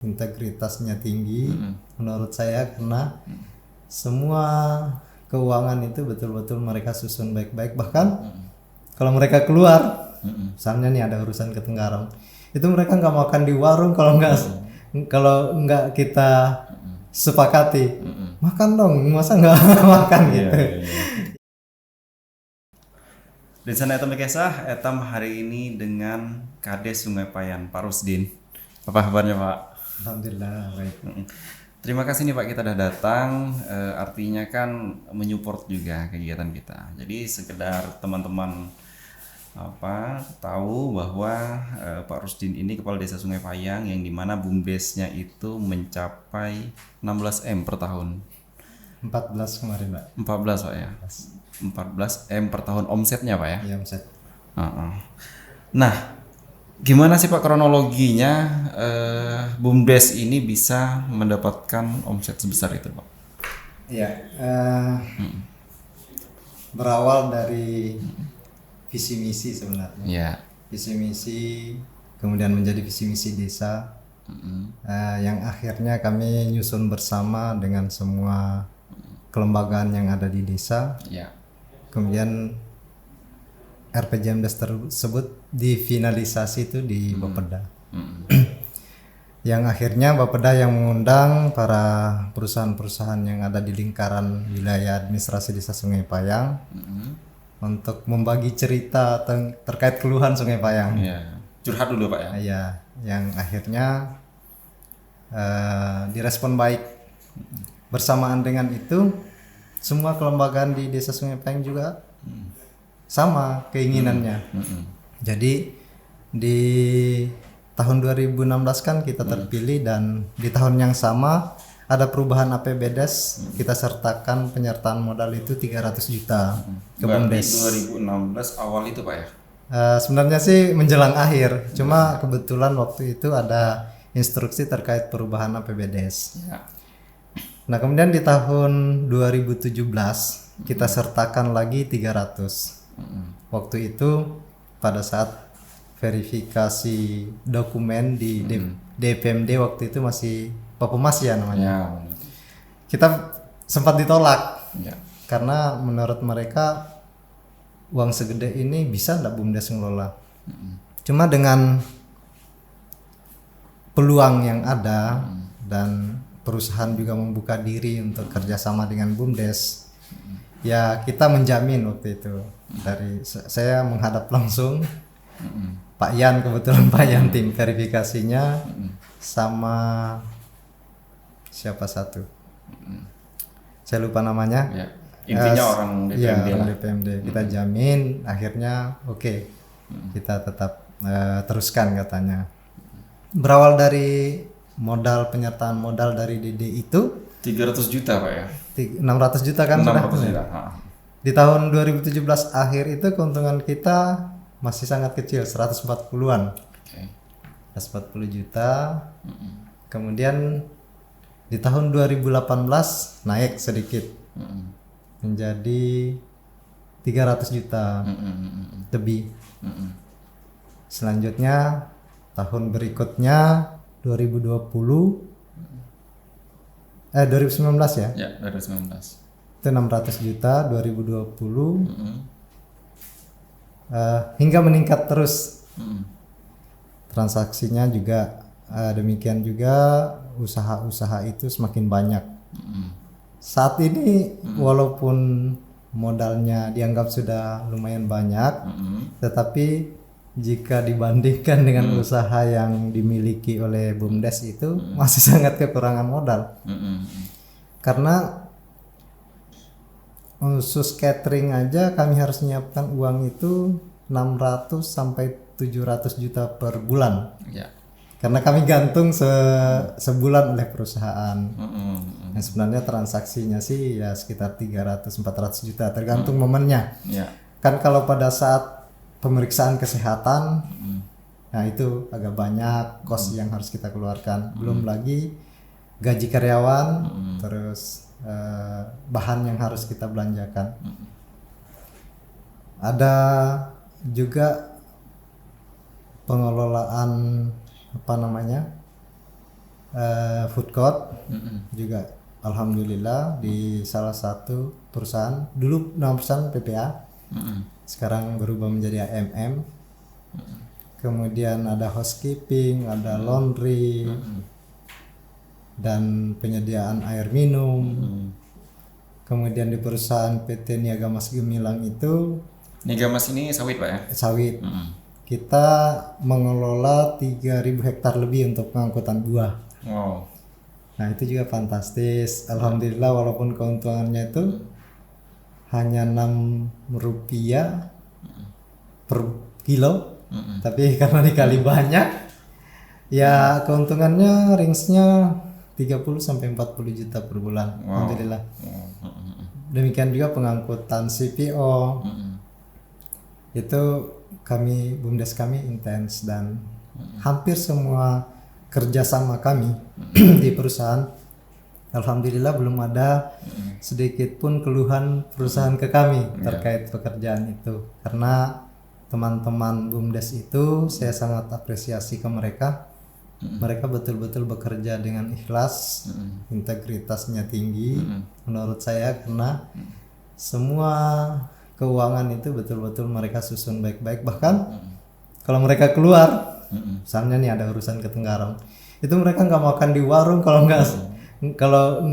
integritasnya tinggi menurut saya, karena semua keuangan itu betul-betul mereka susun baik-baik. Bahkan kalau mereka keluar, misalnya nih ada urusan ke Tenggarong, itu mereka nggak makan di warung kalau nggak kita sepakati. Makan dong, masa nggak makan gitu. Di sana etam kisah etam hari ini dengan Kades Sungai Payan Pak Rusdin. Apa kabarnya Pak? Alhamdulillah baik. Terima kasih nih Pak, kita udah datang. Artinya kan menyupport juga kegiatan kita. Jadi sekedar teman-teman tahu bahwa Pak Rusdin ini Kepala Desa Sungai Payang yang dimana BUMDes-nya itu mencapai 16 M per tahun. 14 kemarin Pak. 14 Pak ya. 14 M per tahun omsetnya Pak ya. Iya omset. Nah, gimana sih Pak kronologinya BUMDes ini bisa mendapatkan omset sebesar itu Pak? Iya, berawal dari visi misi sebenarnya. Ya. Visi misi kemudian menjadi visi misi desa, yang akhirnya kami nyusun bersama dengan semua kelembagaan yang ada di desa. Ya. Kemudian RPJMDes tersebut difinalisasi itu di Bapeda. Yang akhirnya Bapeda yang mengundang para perusahaan-perusahaan yang ada di lingkaran wilayah administrasi Desa Sungai Payang untuk membagi cerita terkait keluhan Sungai Payang. Ya. Curhat dulu Pak ya. Iya, yang akhirnya direspon baik. Bersamaan dengan itu, semua kelembagaan di Desa Sungai Payang juga sama keinginannya. Jadi di tahun 2016 kan kita terpilih, dan di tahun yang sama ada perubahan APBDes, kita sertakan penyertaan modal itu 300 juta ke BUMDes. 2016 awal itu Pak ya? Sebenarnya sih menjelang akhir, cuma kebetulan waktu itu ada instruksi terkait perubahan APBDes. Ya. Nah kemudian di tahun 2017 kita sertakan lagi 300. Waktu itu pada saat verifikasi dokumen di DPMD waktu itu masih Papemas ya namanya. Ya. Kita sempat ditolak Ya. karena menurut mereka uang segede ini bisa enggak BUMDes ngelola. Cuma dengan peluang yang ada dan perusahaan juga membuka diri untuk kerjasama dengan BUMDes, ya kita menjamin waktu itu. Dari saya menghadap langsung Pak Yan, kebetulan Pak Yan tim verifikasinya, sama siapa satu, saya lupa namanya. Ya. Intinya orang DPMD ya, lah. DPMD. Kita jamin akhirnya oke. Kita tetap teruskan katanya. Berawal dari penyertaan modal dari DD itu 300 juta Pak ya? 600 juta kan 600 sudah. juta. Di tahun 2017 akhir itu keuntungan kita masih sangat kecil, 140-an. Oke. 140 juta. Kemudian di tahun 2018 naik sedikit menjadi 300 juta lebih. Selanjutnya tahun berikutnya 2019 ya. Ya, 2019. Itu 600 juta 2020. Hingga meningkat terus. Transaksinya juga demikian juga, usaha-usaha itu semakin banyak. Saat ini walaupun modalnya dianggap sudah lumayan banyak, tetapi jika dibandingkan dengan usaha yang dimiliki oleh BUMDes itu masih sangat kekurangan modal. Karena khusus catering aja kami harus menyiapkan uang itu 600 sampai 700 juta per bulan. Ya. Karena kami gantung sebulan oleh perusahaan. Yang sebenarnya transaksinya sih ya sekitar 300-400 juta tergantung momennya. Ya. Kan kalau pada saat pemeriksaan kesehatan, nah itu agak banyak kos yang harus kita keluarkan. Belum lagi gaji karyawan, terus bahan yang harus kita belanjakan. Ada juga pengelolaan food court juga alhamdulillah di salah satu perusahaan. Dulu nama perusahaan PPA, sekarang berubah menjadi AMM. Kemudian ada housekeeping, ada laundry, dan penyediaan air minum. Kemudian di perusahaan PT Niaga Mas Gemilang itu Niaga Mas ini sawit Pak ya? sawit. Kita mengelola 3.000 hektar lebih untuk pengangkutan buah. Wow. Nah itu juga fantastis. Alhamdulillah walaupun keuntungannya itu hanya Rp6 per kilo, tapi karena dikali banyak, ya keuntungannya ringsnya 30-40 juta per bulan. Alhamdulillah. Demikian juga pengangkutan CPO. Itu BUMDes kami intens dan hampir semua kerjasama kami di perusahaan, alhamdulillah belum ada sedikit pun keluhan perusahaan ke kami terkait pekerjaan itu. Karena teman-teman BUMDes itu saya sangat apresiasi ke mereka. Mereka betul-betul bekerja dengan ikhlas, integritasnya tinggi menurut saya, karena semua keuangan itu betul-betul mereka susun baik-baik. Bahkan kalau mereka keluar, misalnya nih ada urusan ke Tenggarong, itu mereka nggak makan di warung kalau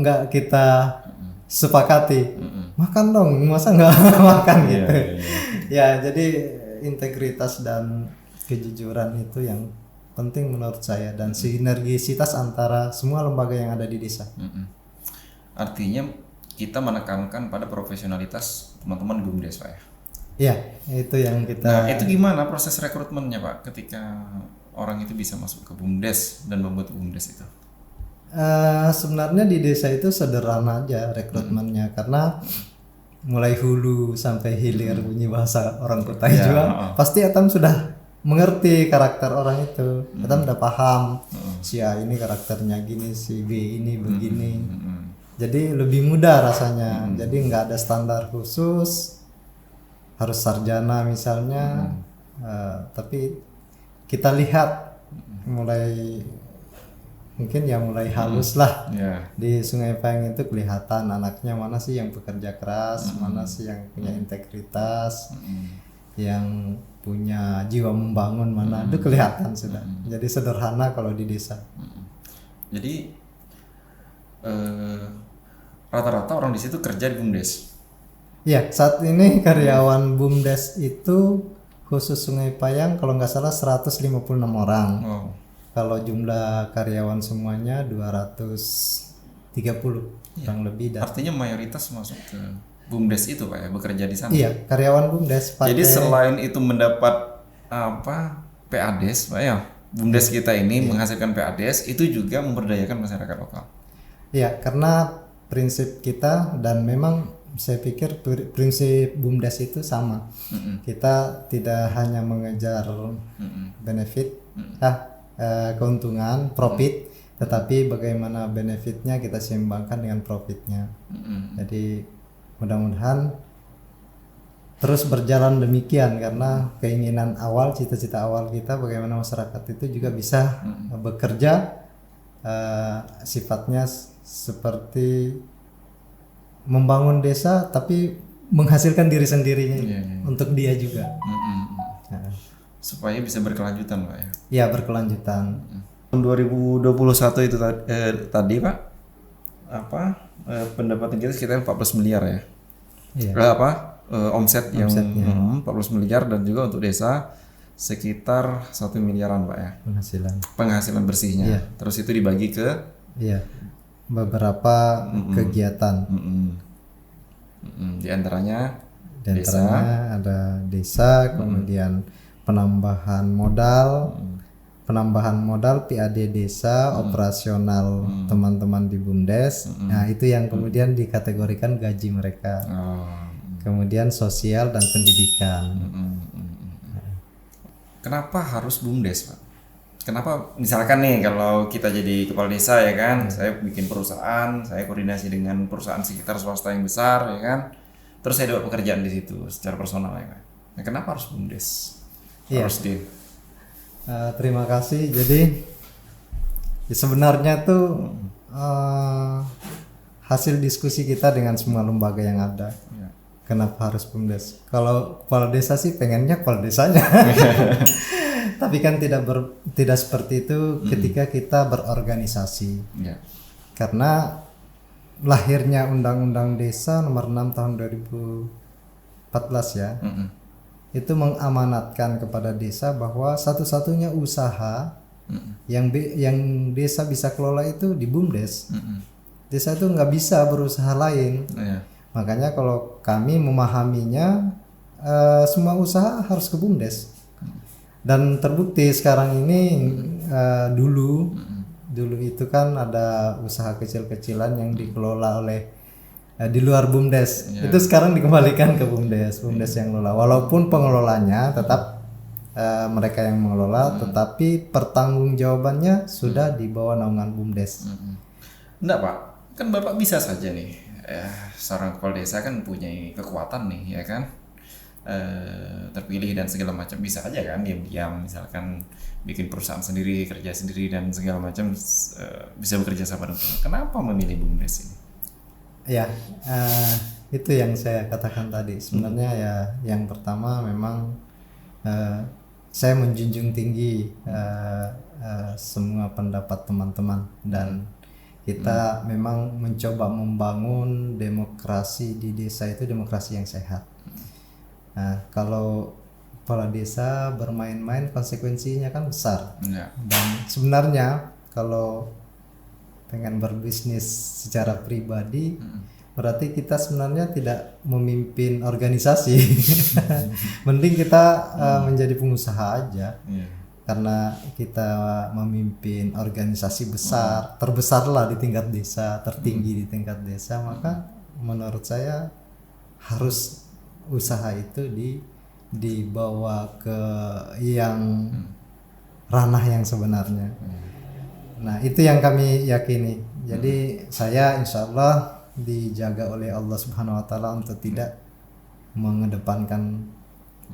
nggak kita sepakati. Makan dong, masa nggak makan gitu. Ya jadi integritas dan kejujuran itu yang penting menurut saya, dan sinergisitas antara semua lembaga yang ada di desa. Artinya kita menekankan pada profesionalitas teman-teman BUMDes Pak ya? Iya, itu yang kita. Nah itu gimana proses rekrutmennya Pak ketika orang itu bisa masuk ke BUMDes dan membuat BUMDes itu? Sebenarnya di desa itu sederhana aja rekrutmennya, karena mulai hulu sampai hilir bunyi bahasa orang kota juga pasti Atam sudah mengerti karakter orang itu. Atam udah paham si A ini karakternya gini, si B ini begini. Jadi lebih mudah rasanya. Jadi nggak ada standar khusus harus sarjana misalnya, tapi kita lihat mulai halus lah. Di Sungai Payang itu kelihatan anaknya mana sih yang bekerja keras, mana sih yang punya integritas, yang punya jiwa membangun, mana itu kelihatan sudah. Jadi sederhana kalau di desa. Jadi rata-rata orang di situ kerja di BUMDes. Iya, saat ini karyawan BUMDes itu khusus Sungai Payang kalau nggak salah 156 orang. Kalau jumlah karyawan semuanya 230 kurang lebih. Artinya mayoritas masuk ke BUMDes itu Pak ya, bekerja di sana. Iya, karyawan BUMDes. Jadi selain itu mendapat PADes Pak ya, BUMDes kita ini menghasilkan PADes, itu juga memberdayakan masyarakat lokal. Iya, karena prinsip kita, dan memang saya pikir prinsip BUMDes itu sama. Kita tidak hanya mengejar benefit, keuntungan, profit, tetapi bagaimana benefitnya kita seimbangkan dengan profitnya. Jadi mudah-mudahan terus berjalan demikian, karena keinginan awal, cita-cita awal kita bagaimana masyarakat itu juga bisa bekerja sifatnya seperti membangun desa tapi menghasilkan diri sendirinya untuk dia juga. Supaya bisa berkelanjutan Pak ya? Iya, berkelanjutan. Tahun 2021 itu tadi Pak, pendapatan kita sekitar 14 miliar ya? Omsetnya 14 miliar, dan juga untuk desa sekitar 1 miliaran Pak ya? Penghasilan bersihnya. Terus itu dibagi ke beberapa kegiatan. Di antaranya ada desa, kemudian penambahan modal, PAD desa, operasional teman-teman di BUMDes. Nah, itu yang kemudian dikategorikan gaji mereka. Kemudian sosial dan pendidikan. Kenapa harus BUMDes Pak? Kenapa misalkan nih kalau kita jadi kepala desa ya kan, saya bikin perusahaan, saya koordinasi dengan perusahaan sekitar swasta yang besar ya kan, terus saya dapat pekerjaan di situ secara personal ya kan. Nah, kenapa harus BUMDes? Terima kasih. Jadi Ya, sebenarnya tuh hasil diskusi kita dengan semua lembaga yang ada. Ya. Kenapa harus BUMDes? Kalau kepala desa sih pengennya kepala desanya. Tapi kan tidak seperti itu ketika kita berorganisasi. Ya. Karena lahirnya Undang-Undang Desa Nomor 6 Tahun 2014 ya. Itu mengamanatkan kepada desa bahwa satu-satunya usaha yang desa bisa kelola itu di BUMDes. Desa itu nggak bisa berusaha lain. Ya. Makanya kalau kami memahaminya semua usaha harus ke BUMDes. Dan terbukti sekarang ini dulu itu kan ada usaha kecil-kecilan yang dikelola oleh di luar BUMDes. Itu sekarang dikembalikan ke BUMDes yang lola. Walaupun pengelolanya tetap mereka yang mengelola, tetapi pertanggungjawabannya sudah di bawah naungan BUMDes. Enggak Pak, kan Bapak bisa saja nih, seorang kepala desa kan punya kekuatan nih, ya kan, terpilih dan segala macam, bisa aja kan diam-diam, misalkan bikin perusahaan sendiri, kerja sendiri dan segala macam, bisa bekerja sama dengan. Kenapa memilih BUMDes ini? Ya, itu yang saya katakan tadi. Sebenarnya ya, yang pertama memang saya menjunjung tinggi semua pendapat teman-teman dan kita memang mencoba membangun demokrasi di desa itu demokrasi yang sehat. Nah, kalau kepala desa bermain-main konsekuensinya kan besar. Ya. Dan sebenarnya kalau pengen berbisnis secara pribadi, berarti kita sebenarnya tidak memimpin organisasi. Mending kita menjadi pengusaha aja. Karena kita memimpin organisasi besar, terbesar lah di tingkat desa, tertinggi di tingkat desa, maka menurut saya harus usaha itu dibawa ke yang ranah yang sebenarnya. Nah, itu yang kami yakini. Jadi saya insya Allah dijaga oleh Allah Subhanahu Wa Taala untuk tidak mengedepankan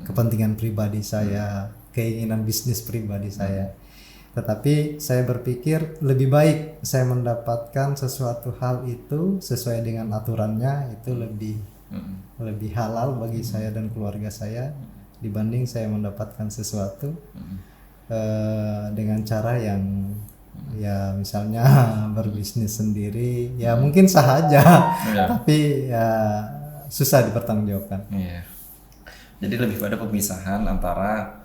kepentingan pribadi saya, keinginan bisnis pribadi saya. Tetapi saya berpikir lebih baik saya mendapatkan sesuatu hal itu sesuai dengan aturannya, itu lebih halal bagi saya dan keluarga saya dibanding saya mendapatkan sesuatu dengan cara yang ya misalnya berbisnis sendiri, ya mungkin sah aja, tapi ya susah dipertanggungjawabkan. Jadi lebih pada pemisahan antara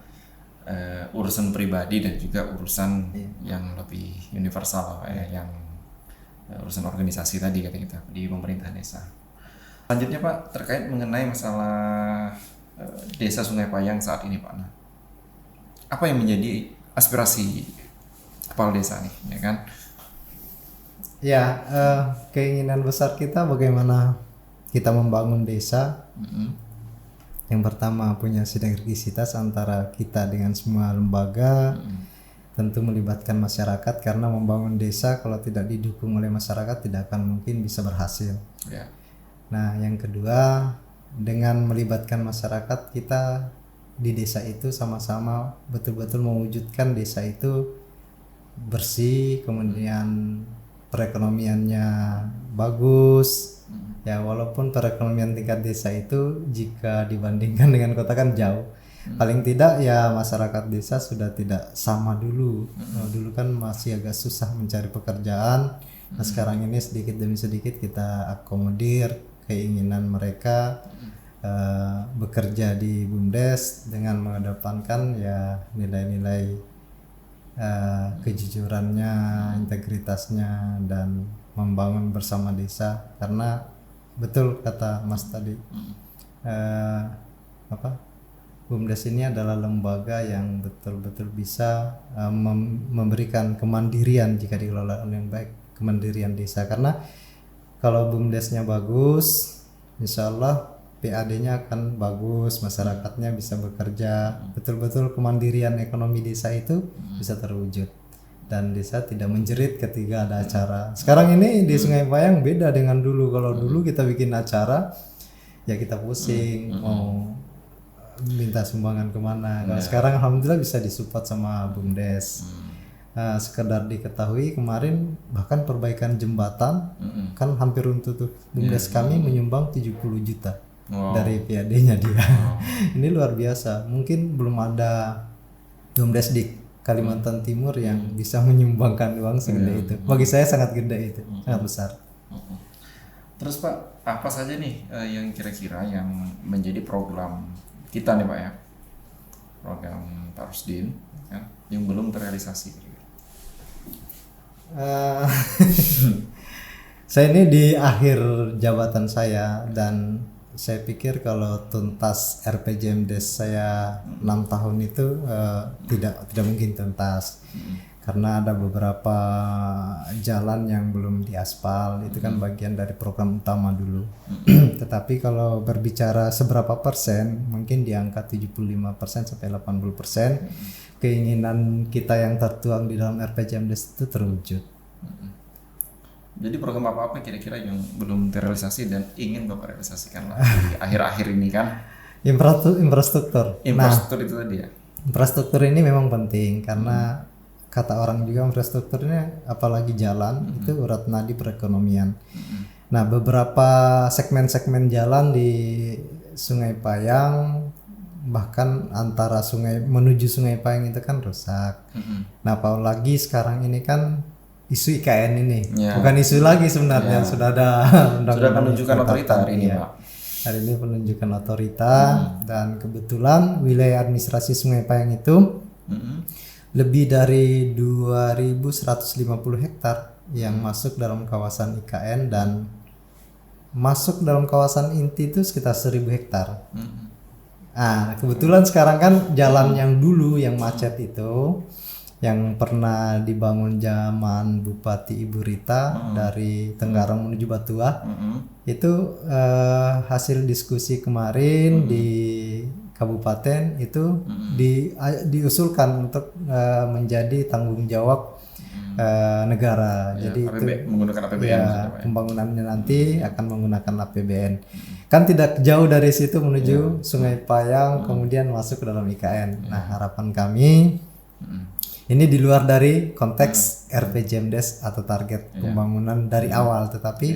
urusan pribadi dan juga urusan yang lebih universal, yang urusan organisasi tadi kata kita di pemerintah desa. Selanjutnya Pak, terkait mengenai masalah desa Sungai Payang saat ini Pak, apa yang menjadi aspirasi kepala desa nih, ya kan? Ya, keinginan besar kita bagaimana kita membangun desa. Yang pertama punya sinergisitas antara kita dengan semua lembaga, tentu melibatkan masyarakat karena membangun desa kalau tidak didukung oleh masyarakat tidak akan mungkin bisa berhasil. Nah, yang kedua dengan melibatkan masyarakat, kita di desa itu sama-sama betul-betul mewujudkan desa itu bersih, kemudian perekonomiannya bagus. Ya, walaupun perekonomian tingkat desa itu jika dibandingkan dengan kota kan jauh. Paling tidak ya masyarakat desa sudah tidak sama dulu. Dulu kan masih agak susah mencari pekerjaan. Nah, sekarang ini sedikit demi sedikit kita akomodir keinginan mereka bekerja di BUMDes dengan mengedepankan ya nilai-nilai kejujurannya, integritasnya, dan membangun bersama desa. Karena betul kata Mas tadi, BUMDes ini adalah lembaga yang betul-betul bisa memberikan kemandirian jika dikelola dengan baik, kemandirian desa. Karena kalau BUMDesnya bagus, insya Allah PAD-nya akan bagus, masyarakatnya bisa bekerja, betul-betul kemandirian ekonomi desa itu bisa terwujud. Dan desa tidak menjerit ketika ada acara. Sekarang ini di Sungai Payang beda dengan dulu. Kalau dulu kita bikin acara, ya kita pusing mau minta sumbangan kemana. Kalau sekarang alhamdulillah bisa disupport sama BUMDes. sekedar diketahui kemarin bahkan perbaikan jembatan kan hampir runtuh tuh. BUMDes kami menyumbang 70 juta dari PAD-nya dia. Ini luar biasa. Mungkin belum ada BUMDes di Kalimantan Timur yang bisa menyumbangkan uang segede itu. Bagi saya sangat gede itu, sangat besar. Terus Pak, apa saja nih yang kira-kira yang menjadi program kita nih Pak ya, program Pak Rusdin kan, yang belum terrealisasi? Saya ini di akhir jabatan saya dan saya pikir kalau tuntas RPJMdes saya 6 tahun itu tidak mungkin tuntas. Karena ada beberapa jalan yang belum diaspal, itu kan bagian dari program utama dulu. Tetapi kalau berbicara seberapa persen, mungkin di angka 75% sampai 80%, keinginan kita yang tertuang di dalam RPJMdes itu terwujud. Jadi program apa kira-kira yang belum terrealisasi dan ingin Bapak realisasikan lah di akhir-akhir ini kan? Infrastruktur. Infrastruktur itu tadi ya? Infrastruktur ini memang penting karena kata orang juga infrastruktur ini apalagi jalan itu urat nadi perekonomian. Nah, beberapa segmen-segmen jalan di Sungai Payang bahkan antara sungai menuju Sungai Payang itu kan rusak. Nah, apalagi sekarang ini kan isu IKN ini. Bukan isu lagi sebenarnya, sudah ada sudah penunjukan otorita hari ini, Pak. Hari ini penunjukan otorita dan kebetulan wilayah administrasi Sungai Payang itu lebih dari 2.150 hektar yang masuk dalam kawasan IKN dan masuk dalam kawasan inti itu sekitar 1.000 hektar. Nah, kebetulan sekarang kan jalan yang dulu yang macet itu yang pernah dibangun zaman Bupati Ibu Rita dari Tenggarong menuju Batuah itu hasil diskusi kemarin di kabupaten itu diusulkan untuk menjadi tanggung jawab negara. Jadi itu menggunakan APBN. Pembangunannya nanti akan menggunakan APBN. Kan tidak jauh dari situ menuju Sungai Payang kemudian masuk ke dalam IKN. Nah, harapan kami ini di luar dari konteks RPJMdes atau target pembangunan dari awal, tetapi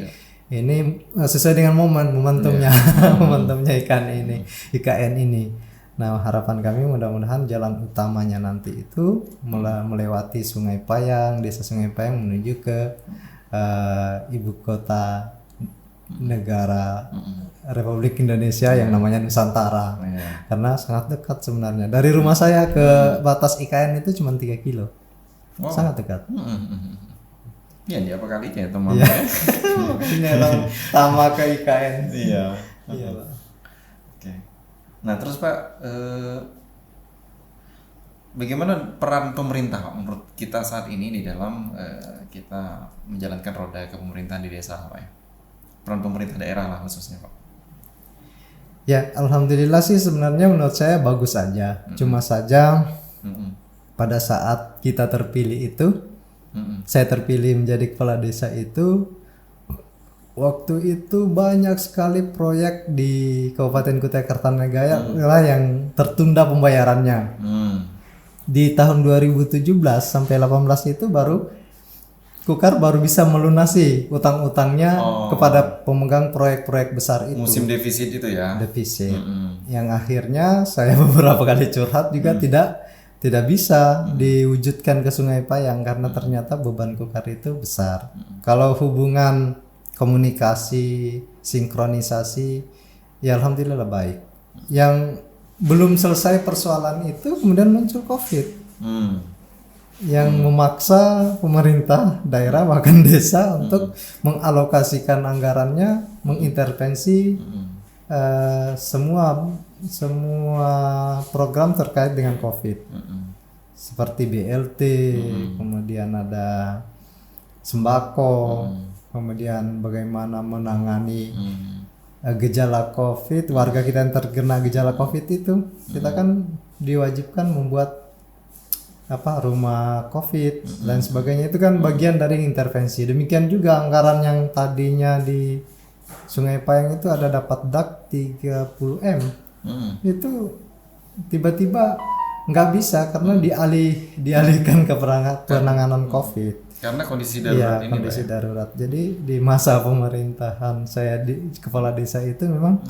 ini sesuai dengan momentumnya momentumnya IKN ini. Nah, harapan kami mudah-mudahan jalan utamanya nanti itu melewati Sungai Payang, desa Sungai Payang menuju ke ibu kota negara Republik Indonesia yang namanya Nusantara. Karena sangat dekat sebenarnya. Dari rumah saya ke batas IKN itu cuma 3 kilo. Sangat dekat. Ya, dia apa kalinya teman? Ini sama ke IKN. Iya. Iya, Pak. Oke. Nah, terus Pak, bagaimana peran pemerintah Pak menurut kita saat ini di dalam kita menjalankan roda kepemerintahan di desa Pak ya? Peran pemerintah daerah lah khususnya Pak. Ya, alhamdulillah sih sebenarnya menurut saya bagus aja. Cuma saja pada saat kita terpilih itu saya terpilih menjadi kepala desa itu, waktu itu banyak sekali proyek di Kabupaten Kutai Kartanegara yang tertunda pembayarannya. Di tahun 2017 sampai 18 itu Kukar baru bisa melunasi utang-utangnya kepada pemegang proyek-proyek besar itu. Musim defisit itu ya? Defisit. Yang akhirnya saya beberapa kali curhat juga tidak bisa diwujudkan ke Sungai Payang karena ternyata beban Kukar itu besar. Kalau hubungan komunikasi, sinkronisasi, ya alhamdulillah baik. Yang belum selesai persoalan itu kemudian muncul COVID. Yang memaksa pemerintah daerah bahkan desa untuk mengalokasikan anggarannya, mengintervensi semua program terkait dengan COVID, seperti BLT, kemudian ada sembako, kemudian bagaimana menangani gejala COVID, warga kita yang terkena gejala COVID itu, kita kan diwajibkan membuat rumah COVID dan sebagainya, itu kan bagian dari intervensi. Demikian juga anggaran yang tadinya di Sungai Payang itu ada dapat DAK 30M. Itu tiba-tiba nggak bisa karena dialihkan ke penanganan COVID. Karena kondisi Iya, darurat ini, kondisi Pak, ya? darurat. Jadi di masa pemerintahan saya di kepala desa itu memang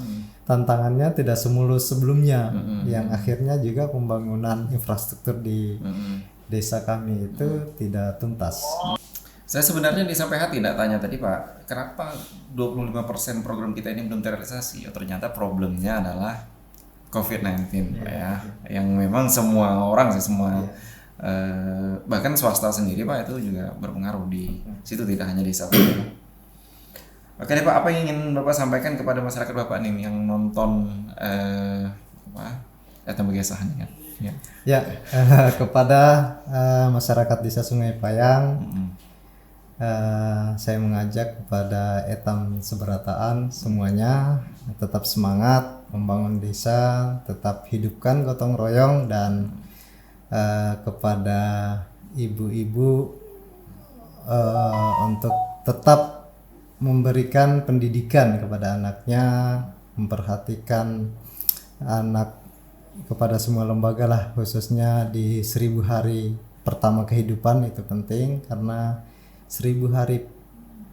tantangannya tidak semulus sebelumnya, yang akhirnya juga pembangunan infrastruktur di desa kami itu tidak tuntas. Saya sebenarnya sampai hati nggak tanya tadi Pak, kenapa 25% program kita ini belum terrealisasi? Oh, ternyata problemnya adalah COVID-19 Pak ya, yang memang semua orang sih, bahkan swasta sendiri Pak itu juga berpengaruh di situ, tidak hanya desa Pak. Oke deh Pak, apa yang ingin Bapak sampaikan kepada masyarakat Bapak nih yang nonton Begesah kan? Ya. Ya, kepada masyarakat desa Sungai Payang, saya mengajak kepada etam seberataan semuanya tetap semangat membangun desa, tetap hidupkan gotong royong, dan kepada ibu-ibu untuk tetap memberikan pendidikan kepada anaknya, memperhatikan anak kepada semua lembaga lah, khususnya di 1000 hari pertama kehidupan itu penting, karena 1000 hari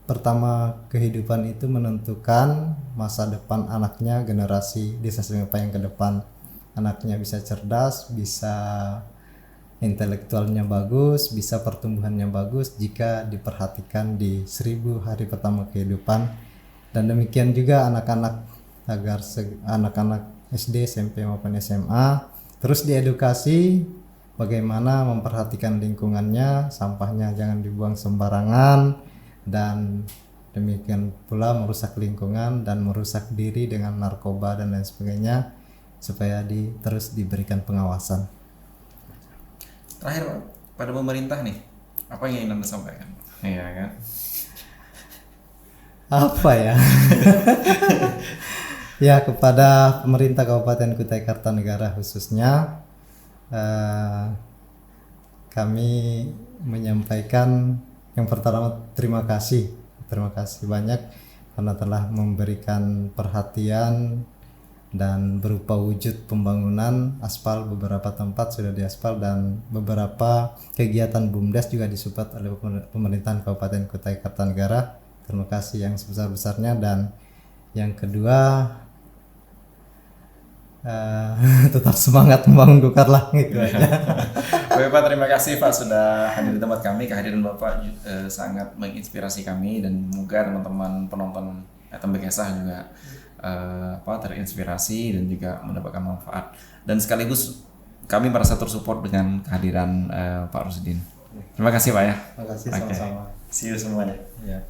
pertama kehidupan itu menentukan masa depan anaknya, generasi desa Sungai Payang ke depan. Anaknya bisa cerdas, bisa intelektualnya bagus, bisa pertumbuhannya bagus jika diperhatikan di 1000 hari pertama kehidupan. Dan demikian juga anak-anak, agar anak-anak SD, SMP maupun SMA terus diedukasi bagaimana memperhatikan lingkungannya, sampahnya jangan dibuang sembarangan, dan demikian pula merusak lingkungan dan merusak diri dengan narkoba dan lain sebagainya, supaya terus diberikan pengawasan. Terakhir Pak, pada pemerintah nih, apa yang ingin Anda sampaikan? Iya kan? Apa ya? Ya, kepada pemerintah Kabupaten Kutai Kartanegara khususnya, kami menyampaikan yang pertama terima kasih banyak karena telah memberikan perhatian dan berupa wujud pembangunan aspal, beberapa tempat sudah diaspal dan beberapa kegiatan BUMDes juga disupport oleh pemerintahan Kabupaten Kutai Kartanegara. Terima kasih yang sebesar-besarnya. Dan yang kedua, tetap semangat membangun Gokar lah, gitu aja. Oke Pak, terima kasih Pak sudah hadir di tempat kami. Kehadiran Bapak sangat menginspirasi kami, dan semoga teman-teman penonton Begesah juga terinspirasi dan juga mendapatkan manfaat. Dan sekaligus kami merasa tersupport dengan kehadiran Pak Rusdin. Terima kasih Pak ya. Terima kasih, Oke. sama-sama. See you semuanya. Ya.